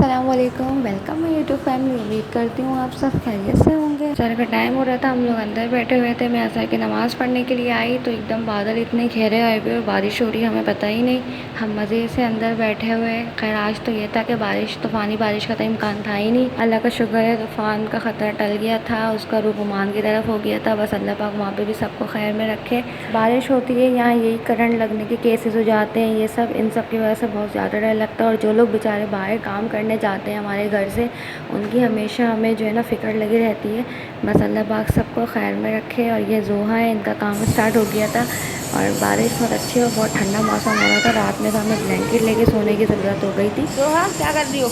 अस्सलाम वालेकुम, welcome my YouTube family. उम्मीद करती हूँ आप सब खैरियत से होंगे। सर का टाइम हो रहा था, हम लोग अंदर बैठे हुए थे। मैं असर की नमाज़ पढ़ने के लिए आई तो एकदम बादल इतने घेरे आए हुए और बारिश हो रही है, हमें पता ही नहीं। हम मज़े से अंदर बैठे हुए। खैर आज तो ये था कि तूफ़ानी बारिश का तो इम्कान था ही नहीं। अल्लाह का शुक्र है तूफ़ान का ख़तरा टल गया था, उसका रुख ओमान की तरफ हो गया था। बस अल्लाह पाक वहाँ पर भी सबको खैर में रखे। बारिश होती है यहाँ यही करंट लगने के केसेस हो जाते हैं, ये सब इन सब की वजह से बहुत ज़्यादा डर लगता है। और जो लोग बेचारे बाहर काम करने जाते हैं हमारे घर से, उनकी हमेशा हमें जो है ना फ़िक्र लगी रहती है। बस अल्लाह पाक सबको खैर में रखे। और ये जोहा है, इनका काम स्टार्ट हो गया था और बारिश बहुत अच्छी और बहुत ठंडा मौसम हो रहा था। रात में तो हमें ब्लैंकेट लेके सोने की ज़रूरत हो गई थी। जोहा क्या कर रही हो?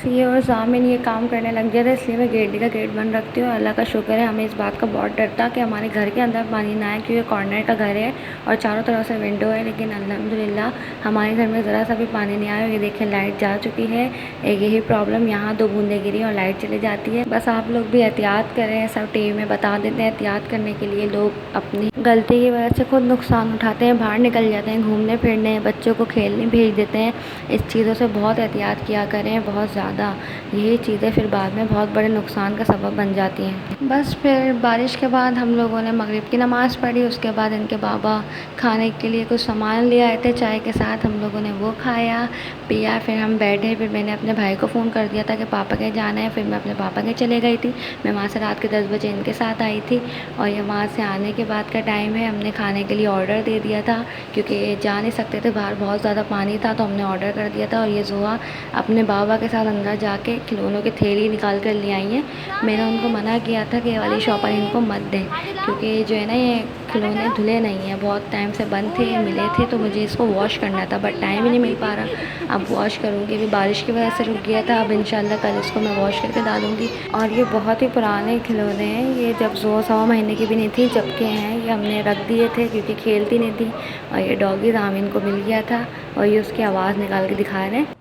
ये और जामिन ये काम करने लग गया था, इसलिए मैं गेट का गेट बंद रखती हूँ। अल्लाह का शुक्र है, हमें इस बात का बहुत डर था कि हमारे घर के अंदर पानी ना आए, क्योंकि कॉर्नर का घर है और चारों तरफ से विंडो है। लेकिन अल्हम्दुलिल्लाह हमारे घर में ज़रा सा भी पानी नहीं आया। ये देखिए लाइट जा चुकी है। एक यही प्रॉब्लम, यहाँ 2 बूंदें गिरी और लाइट चली जाती है। बस आप लोग भी एहतियात करें, सब टीवी में बता देते हैं एहतियात करने के लिए। लोग अपनी गलती की वजह से खुद नुकसान उठाते हैं, बाहर निकल जाते हैं घूमने फिरने, बच्चों को खेलने भेज देते हैं। इस चीज़ों से बहुत एहतियात किया करें, बहुत ज़्यादा। यही चीज़ें फिर बाद में बहुत बड़े नुकसान का सबब बन जाती हैं। बस फिर बारिश के बाद हम लोगों ने मगरिब की नमाज़ पढ़ी। उसके बाद इनके बाबा खाने के लिए कुछ सामान ले आए थे चाय के साथ, हम लोगों ने वो खाया पिया। फिर हम बैठे, फिर मैंने अपने भाई को फ़ोन कर दिया था कि पापा के जाना है। फिर मैं अपने पापा के चले गई थी। मैं वहाँ से रात के 10 बजे इनके साथ आई थी और ये वहाँ से आने के बाद का टाइम है। हमने खाने के लिए ऑर्डर दे दिया था क्योंकि जा नहीं सकते थे, बाहर बहुत ज़्यादा पानी था, तो हमने ऑर्डर कर दिया था। और ये जोहा अपने बाबा के साथ अंदर जाके खिलौनों की थैली निकाल कर ले आई हैं। मैंने उनको मना किया था कि ये वाली शॉप पर इनको मत दें, क्योंकि जो है ना ये खिलौने धुले नहीं हैं, बहुत टाइम से बंद थे, मिले थे तो मुझे इसको वॉश करना था, बट टाइम ही नहीं मिल पा रहा। अब वॉश करूँगी, अभी बारिश की वजह से रुक गया था। अब इंशाल्लाह कल इसको मैं वॉश करके डालूँगी। और ये बहुत ही पुराने खिलौने हैं, ये जब 100 महीने की भी नहीं थी जब के हैं। ये हमने रख दिए थे क्योंकि खेलती नहीं थी। और ये डॉगी जामिन को मिल गया था और ये उसकी आवाज़ निकाल के दिखा रहे हैं।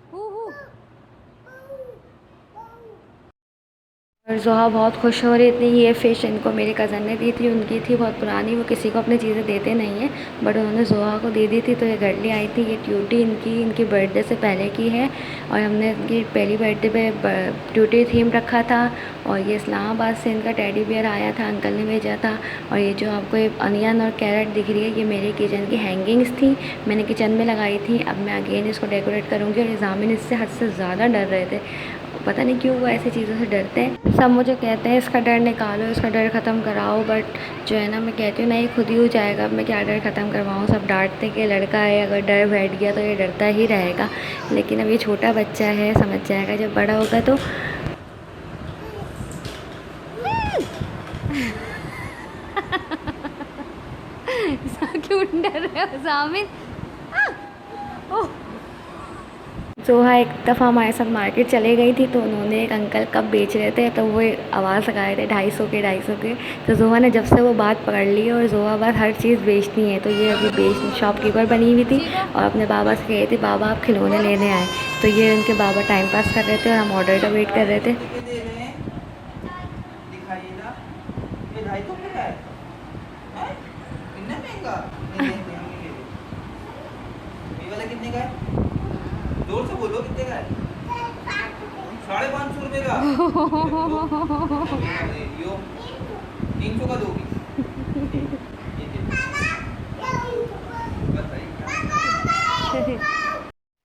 और ज़ोहा बहुत खुश हो रही थी। ये फ़िश इनको मेरे कज़न ने दी थी, उनकी थी बहुत पुरानी, वो किसी को अपनी चीज़ें देते नहीं हैं, बट उन्होंने ज़ोहा को दे दी थी तो ये घर ले आई थी। ये ट्यूटी इनकी बर्थडे से पहले की है और हमने इनकी पहली बर्थडे पे ट्यूटी थीम रखा था। और ये इस्लामाबाद से इनका टेडी बियर आया था, अंकल ने भेजा था। और ये जो आपको ये अनियन और कैरेट दिख रही है, ये मेरे किचन की हैंगिंग्स थी, मैंने किचन में लगाई थी। अब मैं अगेन इसको डेकोरेट करूँगी। और ये जामिन इससे हद से ज़्यादा डर रहे थे, पता नहीं क्यों वो ऐसी चीज़ों से डरते हैं। सब मुझे कहते हैं इसका डर निकालो, इसका डर ख़त्म कराओ, बट जो है ना मैं कहती हूँ नहीं, खुद ही हो जाएगा। अब मैं क्या डर ख़त्म करवाऊँ। सब डांटते कि लड़का है, अगर डर बैठ गया तो ये डरता ही रहेगा। लेकिन अब ये छोटा बच्चा है, समझ जाएगा, जब बड़ा होगा तो। क्यों डर रहे हो जामिन? ओह, जोहा एक दफ़ा हमारे साथ मार्केट चले गई थी, तो उन्होंने एक अंकल कप बेच रहे थे, तो वो आवाज़ लगाए थे 250 के। तो जोहा ने जब से वो बात पकड़ ली और जोहा बात हर चीज़ बेचती है, तो ये अभी शॉपकीपर बनी हुई थी और अपने बाबा से कह रही थी बाबा आप खिलौने लेने आए। तो ये उनके बाबा टाइम पास कर रहे थे और हम ऑर्डर का वेट कर रहे थे। कितने का है? जोर से बोलो कितने का है? 550 रुपए का। 300 का दोगी?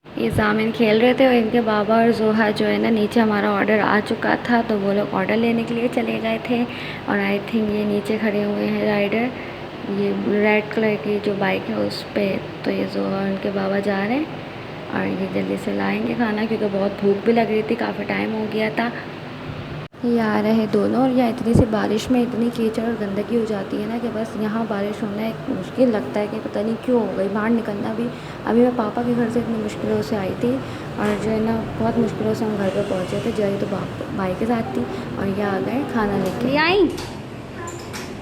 ये जामिन खेल रहे थे और इनके बाबा और जोहा जो है ना, नीचे हमारा ऑर्डर आ चुका था तो वो लोग ऑर्डर लेने के लिए चले गए थे। और आई थिंक ये नीचे खड़े हुए हैं राइडर, ये रेड कलर की जो बाइक है उस पर। तो ये जोहा और उनके बाबा जा रहे हैं और ये जल्दी से लाएंगे खाना, क्योंकि बहुत भूख भी लग रही थी, काफ़ी टाइम हो गया था। ये आ रहे हैं दोनों। और यहाँ इतनी सी बारिश में इतनी कीचड़ और गंदगी हो जाती है ना कि बस यहाँ बारिश होना एक मुश्किल लगता है कि पता नहीं क्यों हो गई, बाहर निकलना भी। अभी मैं पापा के घर से इतनी मुश्किलों से आई थी और जो है ना बहुत मुश्किलों से हम घर पे पहुँचे थे। जय तो भाई के साथ थी और ये आ गए खाना लेके। आई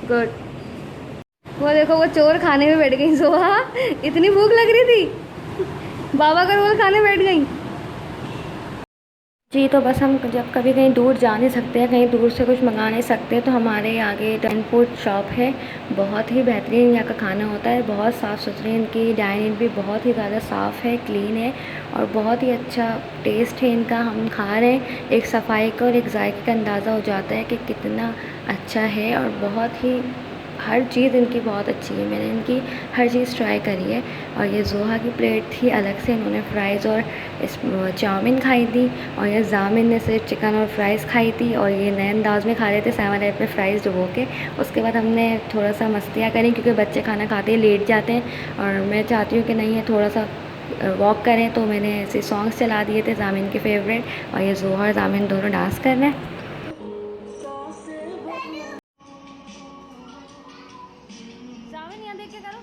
गुड। वो देखो वो चोर खाने में बैठ गई सोहा, इतनी भूख लग रही थी, बाबा का रोल खाने बैठ गई। जी, तो बस हम जब कभी कहीं दूर जा नहीं सकते हैं, कहीं दूर से कुछ मंगा नहीं सकते, तो हमारे आगे टर्न फूड शॉप है। बहुत ही बेहतरीन यहाँ का खाना होता है, बहुत साफ़ सुथरी इनकी डाइनिंग भी बहुत ही ज़्यादा साफ़ है, क्लीन है और बहुत ही अच्छा टेस्ट है इनका। हम खा रहे हैं, एक सफाई का और एक जायके का अंदाज़ा हो जाता है कि कितना अच्छा है और बहुत ही हर चीज़ इनकी बहुत अच्छी है। मैंने इनकी हर चीज़ ट्राई करी है। और ये जोहा की प्लेट थी, अलग से इन्होंने फ़्राइज़ और इस चाउमीन खाई थी और ये जामिन ने सिर्फ चिकन और फ्राइज़ खाई थी और ये नए अंदाज़ में खा रहे थे 7 में फ़्राइज़ डुबो के। उसके बाद हमने थोड़ा सा मस्तियाँ करी क्योंकि बच्चे खाना खाते ही लेट जाते हैं और मैं चाहती हूँ कि नहीं है थोड़ा सा वॉक करें, तो मैंने ऐसे सॉन्ग्स चला दिए थे जामिन के फेवरेट और ये जोहा और जामिन दोनों डांस कर रहे हैं। जामिन यहाँ देख के करो।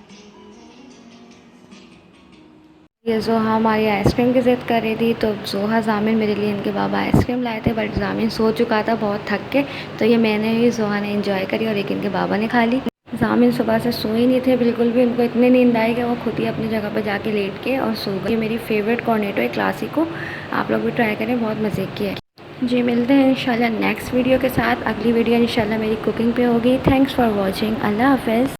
ये जोहा हमारी आइसक्रीम की ज़िद कर रही थी, तो जोहा जामिन मेरे लिए इनके बाबा आइसक्रीम लाए थे, बट जामिन सो चुका था बहुत थक के, तो ये मैंने ही जोहा ने एंजॉय करी और एक इनके बाबा ने खा ली। जामिन सुबह से सो ही नहीं थे बिल्कुल भी, उनको इतनी नींद आई कि वो खुद ही अपनी जगह पर जाके लेट के और सो गए। ये मेरी फेवरेट कॉर्नेटो है क्लासिको, आप लोग भी ट्राई करें, बहुत मज़े की है। जी, मिलते हैं इंशाल्लाह नेक्स्ट वीडियो के साथ। अगली वीडियो इंशाल्लाह मेरी कुकिंग पे होगी। Thanks for watching. अल्लाह हाफ़िज़।